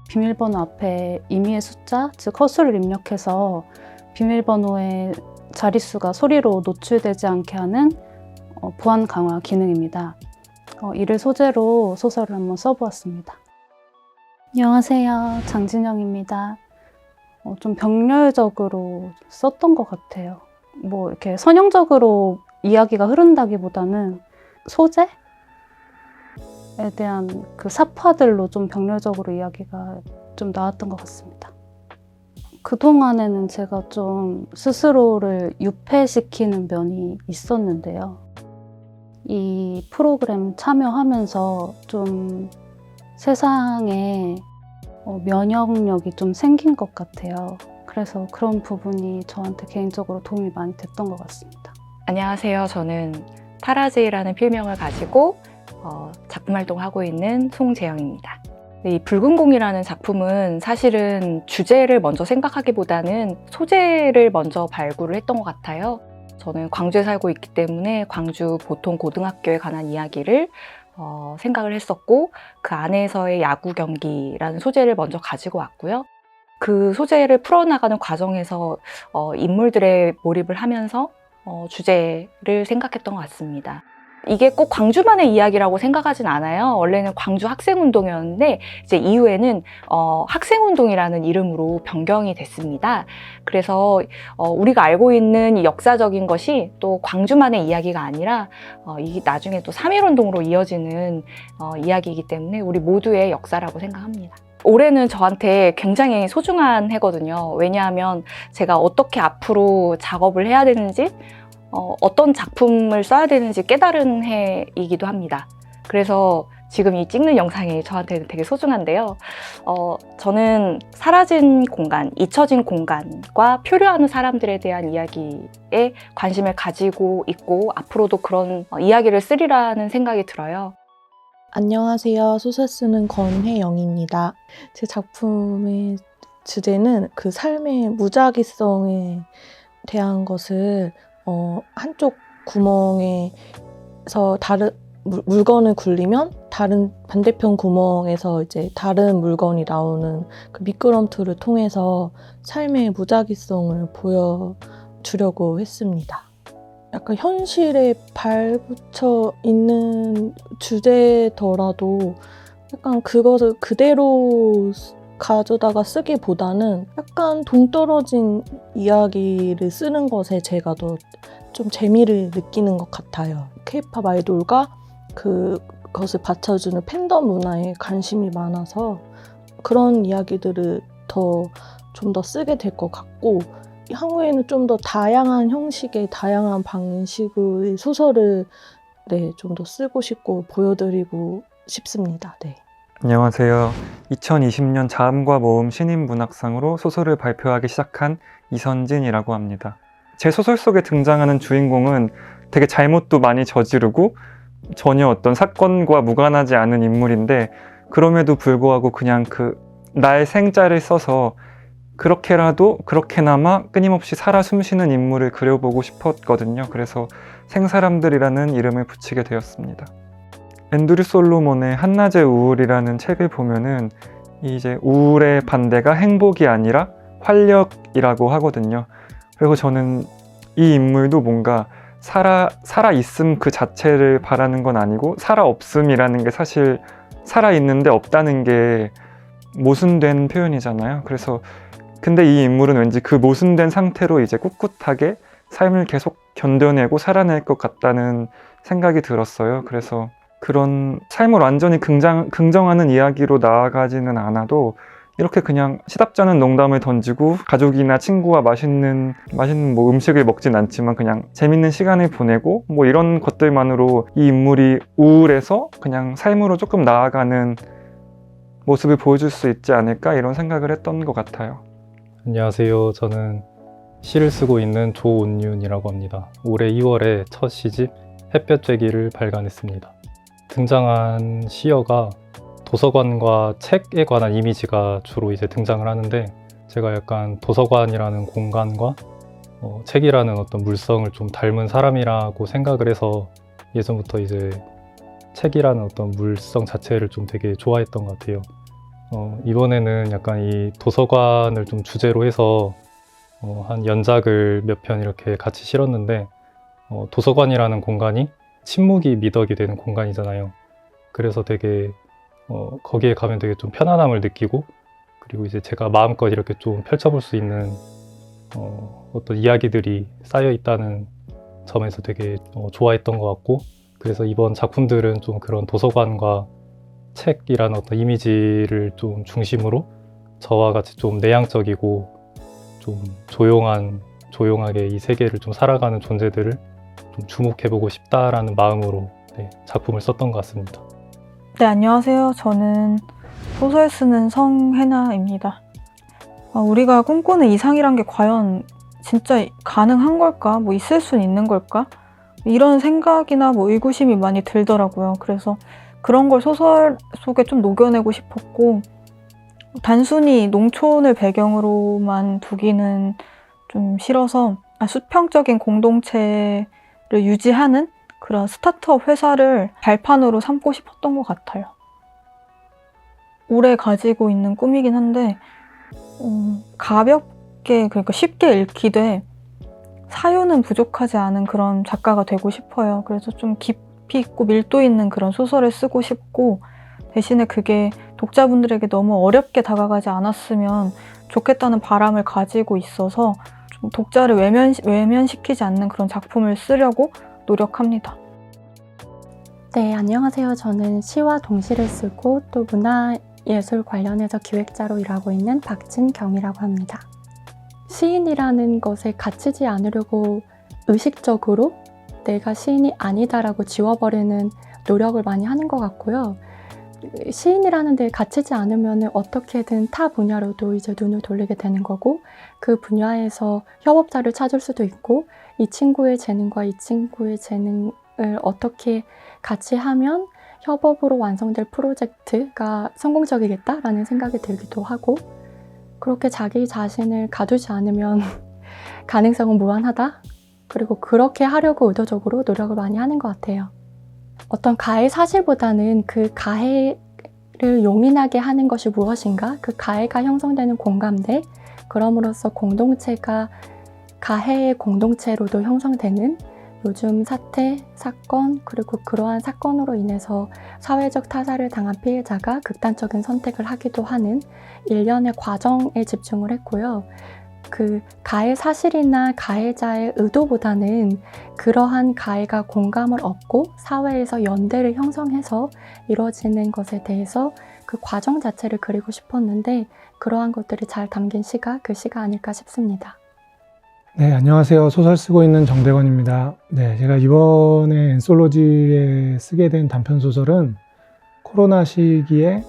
비밀번호 앞에 임의의 숫자, 즉 허수를 입력해서 비밀번호의 자릿수가 소리로 노출되지 않게 하는 보안 강화 기능입니다. 이를 소재로 소설을 한번 써보았습니다. 안녕하세요, 장진영입니다. 좀 병렬적으로 썼던 것 같아요. 뭐 이렇게 선형적으로 이야기가 흐른다기보다는 소재에 대한 그 사파들로 좀 병렬적으로 이야기가 좀 나왔던 것 같습니다. 그동안에는 제가 좀 스스로를 유폐시키는 면이 있었는데요. 이 프로그램 참여하면서 좀 세상에 면역력이 좀 생긴 것 같아요. 그래서 그런 부분이 저한테 개인적으로 도움이 많이 됐던 것 같습니다. 안녕하세요. 저는 타라제이라는 필명을 가지고 작품 활동을 하고 있는 송재영입니다. 이 붉은 공이라는 작품은 사실은 주제를 먼저 생각하기보다는 소재를 먼저 발굴을 했던 것 같아요. 저는 광주에 살고 있기 때문에 광주 보통 고등학교에 관한 이야기를 생각을 했었고, 그 안에서의 야구 경기라는 소재를 먼저 가지고 왔고요. 그 소재를 풀어나가는 과정에서 인물들의 몰입을 하면서 주제를 생각했던 것 같습니다. 이게 꼭 광주만의 이야기라고 생각하진 않아요. 원래는 광주 학생운동이었는데 이제 이후에는 학생운동이라는 이름으로 변경이 됐습니다. 그래서 우리가 알고 있는 이 역사적인 것이 또 광주만의 이야기가 아니라 이게 나중에 또 3.1운동으로 이어지는 이야기이기 때문에 우리 모두의 역사라고 생각합니다. 올해는 저한테 굉장히 소중한 해거든요. 왜냐하면 제가 어떻게 앞으로 작업을 해야 되는지, 어떤 작품을 써야 되는지 깨달은 해이기도 합니다. 그래서 지금 이 찍는 영상이 저한테는 되게 소중한데요. 저는 사라진 공간, 잊혀진 공간과 표류하는 사람들에 대한 이야기에 관심을 가지고 있고 앞으로도 그런 이야기를 쓰리라는 생각이 들어요. 안녕하세요. 소설 쓰는 권혜영입니다. 제 작품의 주제는 그 삶의 무작위성에 대한 것을 한쪽 구멍에서 다른 물건을 굴리면 다른 반대편 구멍에서 이제 다른 물건이 나오는 그 미끄럼틀을 통해서 삶의 무작위성을 보여주려고 했습니다. 약간 현실에 발붙여 있는 주제더라도 약간 그것을 그대로 가져다가 쓰기보다는 약간 동떨어진 이야기를 쓰는 것에 제가 더 좀 재미를 느끼는 것 같아요. K-POP 아이돌과 그것을 받쳐주는 팬덤 문화에 관심이 많아서 그런 이야기들을 좀 더 쓰게 될 것 같고, 향후에는 좀 더 다양한 형식의 다양한 방식의 소설을 좀 더 쓰고 싶고 보여드리고 싶습니다. 네. 안녕하세요. 2020년 자음과 모음 신인문학상으로 소설을 발표하기 시작한 이선진이라고 합니다. 제 소설 속에 등장하는 주인공은 되게 잘못도 많이 저지르고 전혀 어떤 사건과 무관하지 않은 인물인데, 그럼에도 불구하고 그냥 나의 생자를 써서 그렇게나마 끊임없이 살아 숨쉬는 인물을 그려보고 싶었거든요. 그래서 생사람들이라는 이름을 붙이게 되었습니다. 앤드류 솔로몬의 한낮의 우울이라는 책을 보면은 이제 우울의 반대가 행복이 아니라 활력이라고 하거든요. 그리고 저는 이 인물도 뭔가 살아있음 그 자체를 바라는 건 아니고, 살아없음이라는 게 사실 살아있는데 없다는 게 모순된 표현이잖아요. 그래서 근데 이 인물은 왠지 그 모순된 상태로 이제 꿋꿋하게 삶을 계속 견뎌내고 살아낼 것 같다는 생각이 들었어요. 그래서 그런 삶을 완전히 긍정하는 이야기로 나아가지는 않아도 이렇게 그냥 시답잖은 농담을 던지고 가족이나 친구와 맛있는 뭐 음식을 먹진 않지만 그냥 재밌는 시간을 보내고 뭐 이런 것들만으로 이 인물이 우울해서 그냥 삶으로 조금 나아가는 모습을 보여줄 수 있지 않을까, 이런 생각을 했던 것 같아요. 안녕하세요. 저는 시를 쓰고 있는 조온윤이라고 합니다. 올해 2월에 첫 시집 햇볕 쬐기를 발간했습니다. 등장한 시어가 도서관과 책에 관한 이미지가 주로 이제 등장을 하는데, 제가 약간 도서관이라는 공간과 책이라는 어떤 물성을 좀 닮은 사람이라고 생각을 해서 예전부터 이제 책이라는 어떤 물성 자체를 좀 되게 좋아했던 것 같아요. 이번에는 약간 이 도서관을 좀 주제로 해서 한 연작을 몇 편 이렇게 같이 실었는데, 도서관이라는 공간이 침묵이 미덕이 되는 공간이잖아요. 그래서 되게 거기에 가면 되게 좀 편안함을 느끼고, 그리고 이제 제가 마음껏 이렇게 좀 펼쳐볼 수 있는 어떤 이야기들이 쌓여 있다는 점에서 되게 좋아했던 것 같고, 그래서 이번 작품들은 좀 그런 도서관과 책이라는 어떤 이미지를 좀 중심으로 저와 같이 좀 내향적이고 좀 조용하게 이 세계를 좀 살아가는 존재들을 좀 주목해보고 싶다라는 마음으로 작품을 썼던 것 같습니다. 네, 안녕하세요. 저는 소설 쓰는 성혜나입니다. 우리가 꿈꾸는 이상이란 게 과연 진짜 가능한 걸까? 뭐 있을 수는 있는 걸까? 이런 생각이나 뭐 의구심이 많이 들더라고요. 그래서 그런 걸 소설 속에 좀 녹여내고 싶었고, 단순히 농촌을 배경으로만 두기는 좀 싫어서 수평적인 공동체를 유지하는 그런 스타트업 회사를 발판으로 삼고 싶었던 것 같아요. 오래 가지고 있는 꿈이긴 한데 가볍게, 그러니까 쉽게 읽히되 사유는 부족하지 않은 그런 작가가 되고 싶어요. 그래서 좀 깊이 있고 밀도 있는 그런 소설을 쓰고 싶고, 대신에 그게 독자분들에게 너무 어렵게 다가가지 않았으면 좋겠다는 바람을 가지고 있어서 좀 독자를 외면시키지 않는 그런 작품을 쓰려고 노력합니다. 네, 안녕하세요. 저는 시와 동시를 쓰고 또 문화예술 관련해서 기획자로 일하고 있는 박진경이라고 합니다. 시인이라는 것에 갇히지 않으려고 의식적으로 내가 시인이 아니다라고 지워버리는 노력을 많이 하는 것 같고요. 시인이라는 데에 갇히지 않으면 어떻게든 타 분야로도 이제 눈을 돌리게 되는 거고, 그 분야에서 협업자를 찾을 수도 있고, 이 친구의 재능과 이 친구의 재능을 어떻게 같이 하면 협업으로 완성될 프로젝트가 성공적이겠다라는 생각이 들기도 하고, 그렇게 자기 자신을 가두지 않으면 가능성은 무한하다? 그리고 그렇게 하려고 의도적으로 노력을 많이 하는 것 같아요. 어떤 가해 사실보다는 그 가해를 용인하게 하는 것이 무엇인가? 그 가해가 형성되는 공감대, 그럼으로써 공동체가 가해의 공동체로도 형성되는 요즘 사태, 사건, 그리고 그러한 사건으로 인해서 사회적 타살을 당한 피해자가 극단적인 선택을 하기도 하는 일련의 과정에 집중을 했고요. 그 가해 사실이나 가해자의 의도보다는 그러한 가해가 공감을 얻고 사회에서 연대를 형성해서 이루어지는 것에 대해서 그 과정 자체를 그리고 싶었는데, 그러한 것들이 잘 담긴 시가 그 시가 아닐까 싶습니다. 네, 안녕하세요. 소설 쓰고 있는 정대건입니다. 네, 제가 이번에 엔솔로지에 쓰게 된 단편 소설은 코로나 시기에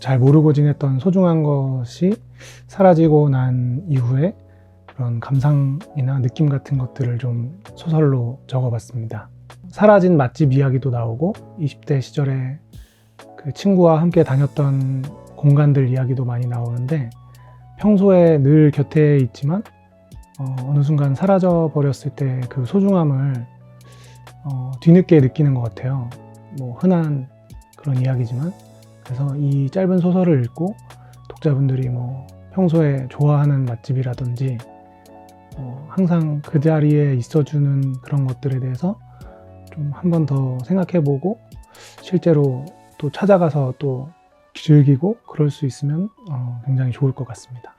잘 모르고 지냈던 소중한 것이 사라지고 난 이후에 그런 감상이나 느낌 같은 것들을 좀 소설로 적어봤습니다. 사라진 맛집 이야기도 나오고 20대 시절에 그 친구와 함께 다녔던 공간들 이야기도 많이 나오는데, 평소에 늘 곁에 있지만 어느 순간 사라져 버렸을 때 그 소중함을 뒤늦게 느끼는 것 같아요. 뭐 흔한 그런 이야기지만, 그래서 이 짧은 소설을 읽고 독자분들이 뭐 평소에 좋아하는 맛집이라든지 항상 그 자리에 있어주는 그런 것들에 대해서 좀 한 번 더 생각해보고 실제로 또 찾아가서 또 즐기고 그럴 수 있으면 굉장히 좋을 것 같습니다.